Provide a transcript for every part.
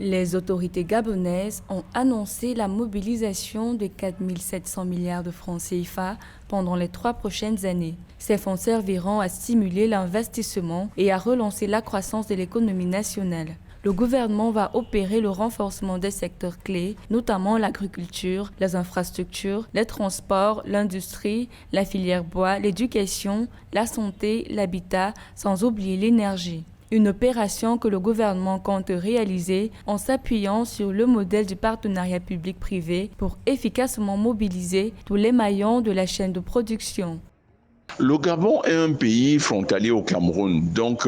Les autorités gabonaises ont annoncé la mobilisation de 4 700 milliards de francs CFA pendant les 3 prochaines années. Ces fonds serviront à stimuler l'investissement et à relancer la croissance de l'économie nationale. Le gouvernement va opérer le renforcement des secteurs clés, notamment l'agriculture, les infrastructures, les transports, l'industrie, la filière bois, l'éducation, la santé, l'habitat, sans oublier l'énergie. Une opération que le gouvernement compte réaliser en s'appuyant sur le modèle du partenariat public-privé pour efficacement mobiliser tous les maillons de la chaîne de production. Le Gabon est un pays frontalier au Cameroun, donc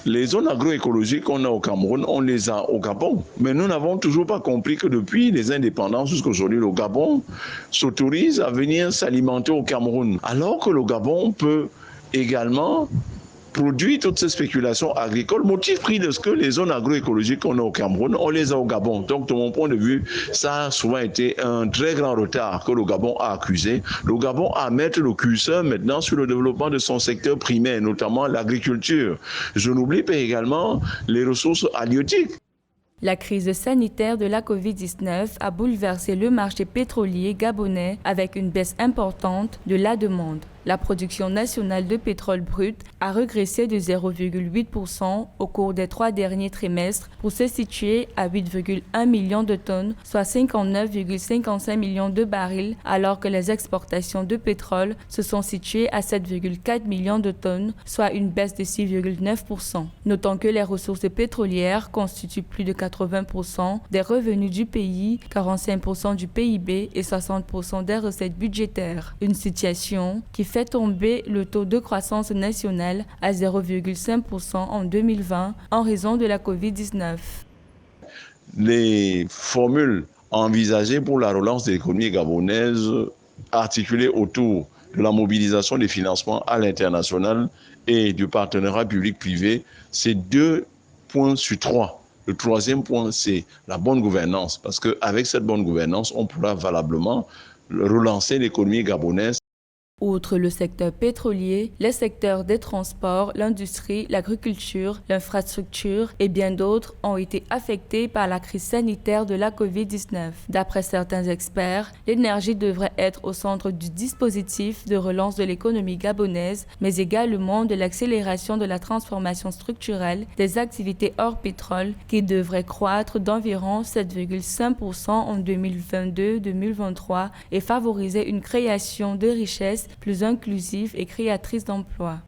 les zones agroécologiques qu'on a au Cameroun, on les a au Gabon. Mais nous n'avons toujours pas compris que depuis les indépendances jusqu'à aujourd'hui, le Gabon s'autorise à venir s'alimenter au Cameroun, alors que le Gabon peut également produit toutes ces spéculations agricoles, motif pris de ce que les zones agroécologiques qu'on a au Cameroun, on les a au Gabon. Donc, de mon point de vue, ça a souvent été un très grand retard que le Gabon a accusé. Le Gabon a à mettre le curseur maintenant sur le développement de son secteur primaire, notamment l'agriculture. Je n'oublie pas également les ressources halieutiques. La crise sanitaire de la Covid-19 a bouleversé le marché pétrolier gabonais avec une baisse importante de la demande. La production nationale de pétrole brut a régressé de 0,8% au cours des 3 derniers trimestres pour se situer à 8,1 millions de tonnes, soit 59,55 millions de barils, alors que les exportations de pétrole se sont situées à 7,4 millions de tonnes, soit une baisse de 6,9%. Notons que les ressources pétrolières constituent plus de 80% des revenus du pays, 45% du PIB et 60% des recettes budgétaires. Une situation qui fait tomber le taux de croissance nationale à 0,5% en 2020 en raison de la Covid-19. Les formules envisagées pour la relance de l'économie gabonaise, articulées autour de la mobilisation des financements à l'international et du partenariat public-privé, c'est 2 points sur 3. Le troisième point, c'est la bonne gouvernance, parce qu'avec cette bonne gouvernance, on pourra valablement relancer l'économie gabonaise. Outre le secteur pétrolier, les secteurs des transports, l'industrie, l'agriculture, l'infrastructure et bien d'autres ont été affectés par la crise sanitaire de la Covid-19. D'après certains experts, l'énergie devrait être au centre du dispositif de relance de l'économie gabonaise, mais également de l'accélération de la transformation structurelle des activités hors pétrole qui devrait croître d'environ 7,5% en 2022-2023 et favoriser une création de richesses plus inclusive et créatrice d'emplois.